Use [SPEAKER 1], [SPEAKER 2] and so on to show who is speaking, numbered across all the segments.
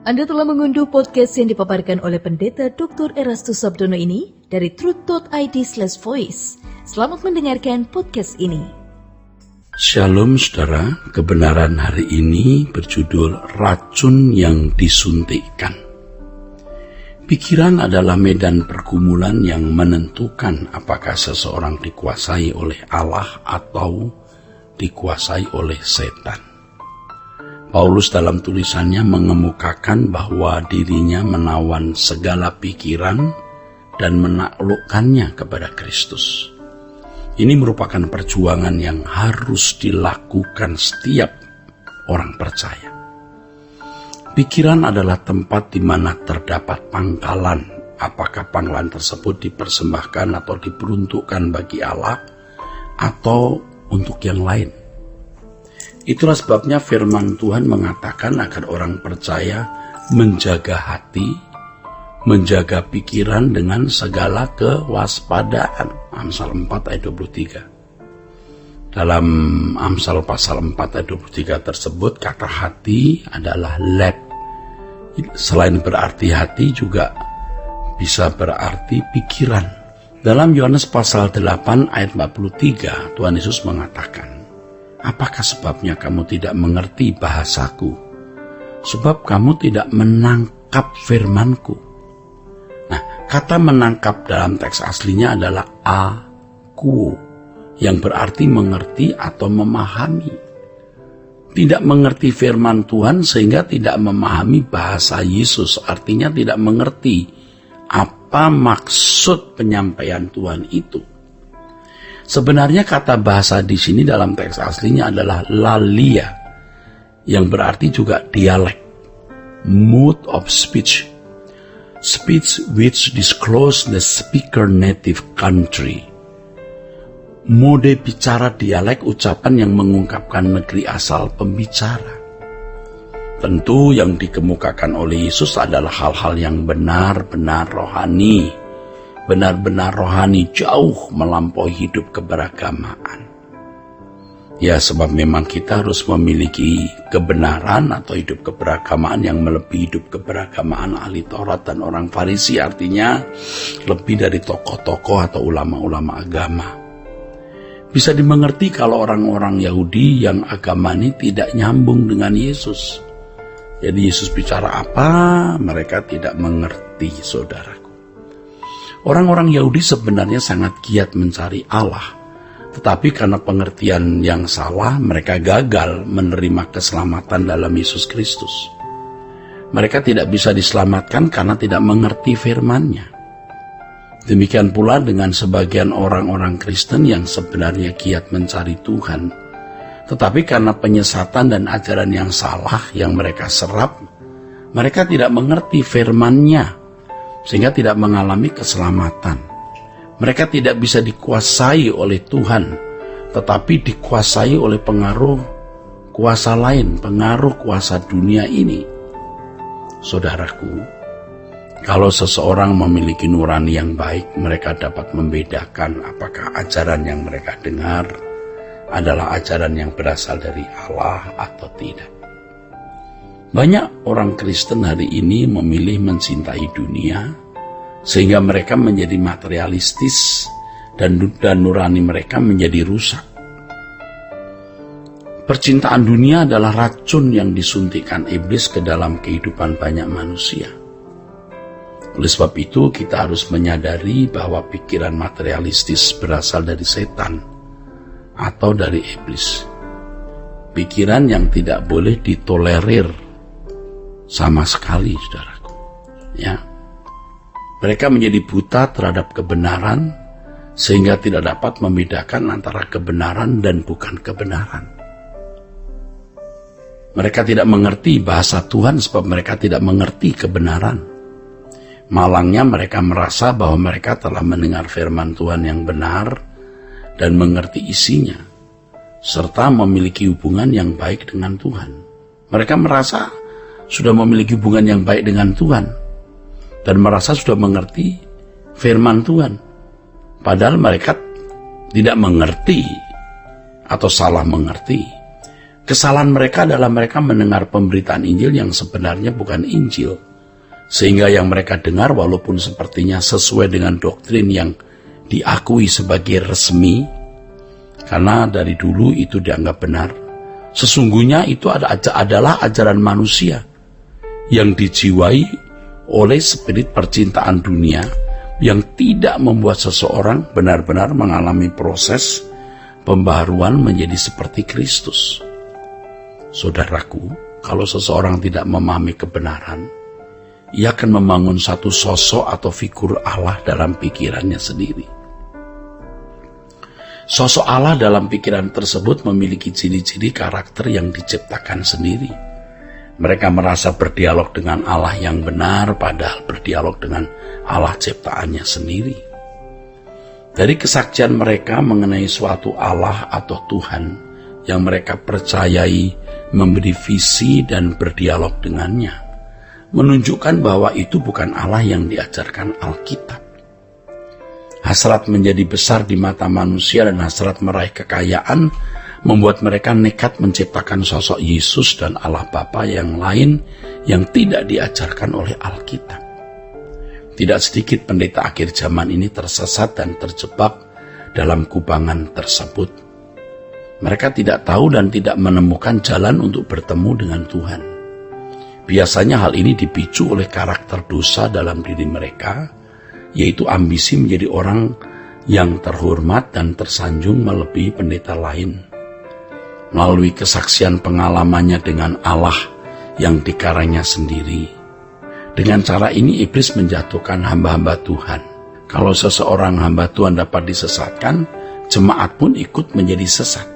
[SPEAKER 1] Anda telah mengunduh podcast yang dipaparkan oleh Pendeta Dr. Erastus Sabdono ini dari truth.id/voice. Selamat mendengarkan podcast ini.
[SPEAKER 2] Shalom saudara, kebenaran hari ini berjudul Racun yang Disuntikkan. Pikiran adalah medan pergumulan yang menentukan apakah seseorang dikuasai oleh Allah atau dikuasai oleh setan. Paulus dalam tulisannya mengemukakan bahwa dirinya menawan segala pikiran dan menaklukkannya kepada Kristus. Ini merupakan perjuangan yang harus dilakukan setiap orang percaya. Pikiran adalah tempat di mana terdapat pangkalan, apakah pangkalan tersebut dipersembahkan atau diperuntukkan bagi Allah atau untuk yang lain. Itulah sebabnya firman Tuhan mengatakan agar orang percaya menjaga hati, menjaga pikiran dengan segala kewaspadaan. Amsal 4 ayat 23. Dalam Amsal pasal 4 ayat 23 tersebut kata hati adalah leb. Selain berarti hati juga bisa berarti pikiran. Dalam Yohanes pasal 8 ayat 43 Tuhan Yesus mengatakan, apakah sebabnya kamu tidak mengerti bahasaku? Sebab kamu tidak menangkap firmanku. Nah, kata menangkap dalam teks aslinya adalah aku, yang berarti mengerti atau memahami. Tidak mengerti firman Tuhan sehingga tidak memahami bahasa Yesus, artinya tidak mengerti apa maksud penyampaian Tuhan itu. Sebenarnya kata bahasa di sini dalam teks aslinya adalah lalia, yang berarti juga dialek, mode of speech, speech which disclose the speaker native country. Mode bicara dialek, ucapan yang mengungkapkan negeri asal pembicara. Tentu yang dikemukakan oleh Yesus adalah hal-hal yang benar-benar rohani, benar-benar rohani, jauh melampaui hidup keberagamaan. Ya, sebab memang kita harus memiliki kebenaran atau hidup keberagamaan yang melebihi hidup keberagamaan ahli Taurat dan orang Farisi, artinya lebih dari tokoh-tokoh atau ulama-ulama agama. Bisa dimengerti kalau orang-orang Yahudi yang agama ini tidak nyambung dengan Yesus. Jadi Yesus bicara apa, mereka tidak mengerti, saudaraku. Orang-orang Yahudi sebenarnya sangat giat mencari Allah, tetapi karena pengertian yang salah, mereka gagal menerima keselamatan dalam Yesus Kristus. Mereka tidak bisa diselamatkan karena tidak mengerti firman-Nya. Demikian pula dengan sebagian orang-orang Kristen yang sebenarnya giat mencari Tuhan, tetapi karena penyesatan dan ajaran yang salah yang mereka serap, mereka tidak mengerti firman-Nya, sehingga tidak mengalami keselamatan. Mereka tidak bisa dikuasai oleh Tuhan, tetapi dikuasai oleh pengaruh kuasa lain, pengaruh kuasa dunia ini. Saudaraku, kalau seseorang memiliki nurani yang baik, mereka dapat membedakan apakah ajaran yang mereka dengar adalah ajaran yang berasal dari Allah atau tidak. Banyak orang Kristen hari ini memilih mencintai dunia, sehingga mereka menjadi materialistis dan nurani mereka menjadi rusak. Percintaan dunia adalah racun yang disuntikkan iblis ke dalam kehidupan banyak manusia. Oleh sebab itu kita harus menyadari bahwa pikiran materialistis berasal dari setan atau dari iblis. Pikiran yang tidak boleh ditolerir sama sekali, saudaraku. Ya. Mereka menjadi buta terhadap kebenaran, sehingga tidak dapat membedakan antara kebenaran dan bukan kebenaran. Mereka tidak mengerti bahasa Tuhan sebab mereka tidak mengerti kebenaran. Malangnya mereka merasa bahwa mereka telah mendengar firman Tuhan yang benar dan mengerti isinya, serta memiliki hubungan yang baik dengan Tuhan. Mereka merasa sudah memiliki hubungan yang baik dengan Tuhan, dan merasa sudah mengerti firman Tuhan. Padahal mereka tidak mengerti atau salah mengerti. Kesalahan mereka adalah mereka mendengar pemberitaan Injil yang sebenarnya bukan Injil. Sehingga yang mereka dengar walaupun sepertinya sesuai dengan doktrin yang diakui sebagai resmi, karena dari dulu itu dianggap benar, sesungguhnya itu adalah ajaran manusia yang dijiwai oleh spirit percintaan dunia yang tidak membuat seseorang benar-benar mengalami proses pembaharuan menjadi seperti Kristus. Saudaraku, kalau seseorang tidak memahami kebenaran, ia akan membangun satu sosok atau figur Allah dalam pikirannya sendiri. Sosok Allah dalam pikiran tersebut memiliki ciri-ciri karakter yang diciptakan sendiri. Mereka merasa berdialog dengan Allah yang benar, padahal berdialog dengan Allah ciptaannya sendiri. Dari kesaksian mereka mengenai suatu Allah atau Tuhan yang mereka percayai memberi visi dan berdialog dengannya, menunjukkan bahwa itu bukan Allah yang diajarkan Alkitab. Hasrat menjadi besar di mata manusia dan hasrat meraih kekayaan membuat mereka nekat menciptakan sosok Yesus dan Allah Bapa yang lain yang tidak diajarkan oleh Alkitab. Tidak sedikit pendeta akhir zaman ini tersesat dan terjebak dalam kubangan tersebut. Mereka tidak tahu dan tidak menemukan jalan untuk bertemu dengan Tuhan. Biasanya hal ini dipicu oleh karakter dosa dalam diri mereka, yaitu ambisi menjadi orang yang terhormat dan tersanjung melebihi pendeta lain. Melalui kesaksian pengalamannya dengan Allah yang dikarangnya sendiri. Dengan cara ini iblis menjatuhkan hamba-hamba Tuhan. Kalau seseorang hamba Tuhan dapat disesatkan, jemaat pun ikut menjadi sesat.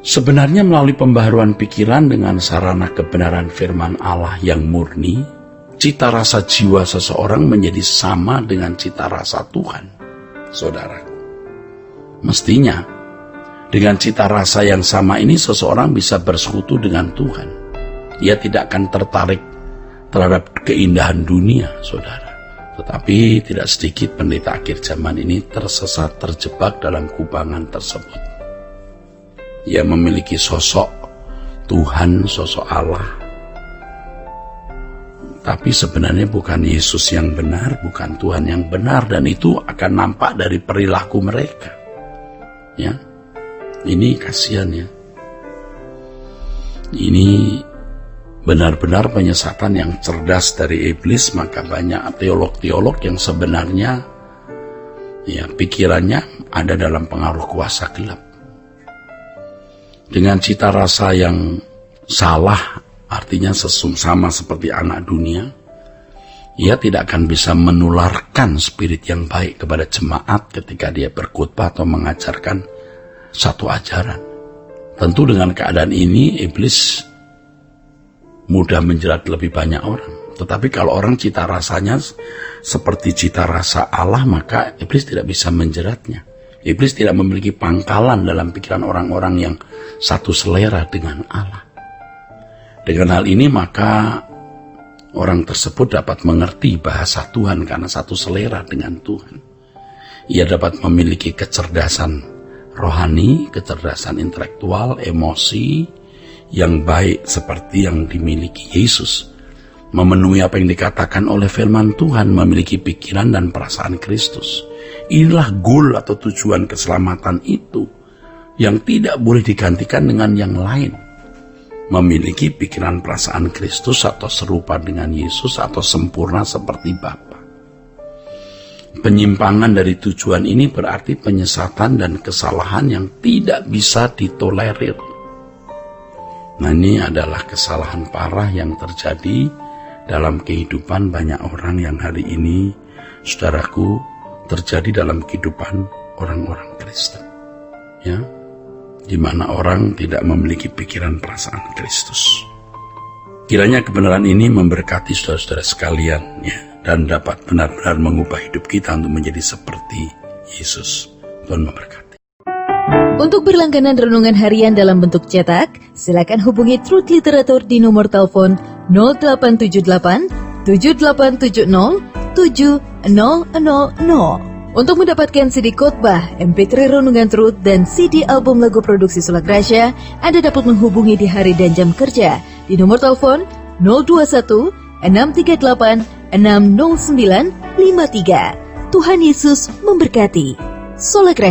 [SPEAKER 2] Sebenarnya melalui pembaharuan pikiran dengan sarana kebenaran firman Allah yang murni, cita rasa jiwa seseorang menjadi sama dengan cita rasa Tuhan, saudara. Mestinya, dengan cita rasa yang sama ini seseorang bisa bersekutu dengan Tuhan. Ia tidak akan tertarik terhadap keindahan dunia, saudara. Tetapi tidak sedikit pendeta akhir zaman ini tersesat terjebak dalam kubangan tersebut. Ia memiliki sosok Tuhan, sosok Allah. Tapi sebenarnya bukan Yesus yang benar, bukan Tuhan yang benar, dan itu akan nampak dari perilaku mereka. Ya, ini kasihan ya. Ini benar-benar penyesatan yang cerdas dari iblis, maka banyak teolog-teolog yang sebenarnya ya pikirannya ada dalam pengaruh kuasa gelap. Dengan cita rasa yang salah, artinya sama seperti anak dunia, ia tidak akan bisa menularkan spirit yang baik kepada jemaat ketika dia berkhotbah atau mengajarkan satu ajaran. Tentu dengan keadaan ini, iblis mudah menjerat lebih banyak orang. Tetapi kalau orang cita rasanya seperti cita rasa Allah, maka iblis tidak bisa menjeratnya. Iblis tidak memiliki pangkalan dalam pikiran orang-orang yang satu selera dengan Allah. Dengan hal ini maka orang tersebut dapat mengerti bahasa Tuhan karena satu selera dengan Tuhan. Ia dapat memiliki kecerdasan rohani, kecerdasan intelektual, emosi yang baik seperti yang dimiliki Yesus. Memenuhi apa yang dikatakan oleh firman Tuhan, memiliki pikiran dan perasaan Kristus. Inilah goal atau tujuan keselamatan itu yang tidak boleh digantikan dengan yang lain. Memiliki pikiran perasaan Kristus atau serupa dengan Yesus atau sempurna seperti Bapa. Penyimpangan dari tujuan ini berarti penyesatan dan kesalahan yang tidak bisa ditolerir. Nah, ini adalah kesalahan parah yang terjadi dalam kehidupan banyak orang yang hari ini, saudaraku, terjadi dalam kehidupan orang-orang Kristen, ya, di mana orang tidak memiliki pikiran perasaan Kristus. Kiranya kebenaran ini memberkati saudara-saudara sekalian, ya, dan dapat benar-benar mengubah hidup kita untuk menjadi seperti Yesus. Tuhan memberkati.
[SPEAKER 1] Untuk berlangganan renungan harian dalam bentuk cetak, silakan hubungi Truth Literatur di nomor telepon 0878 7870 7000. Untuk mendapatkan CD khotbah, MP3 Renungan Truth, dan CD album lagu produksi Sola Gracia, Anda dapat menghubungi di hari dan jam kerja di nomor telepon 021 638 60953. Tuhan Yesus memberkati. Sola Gracia.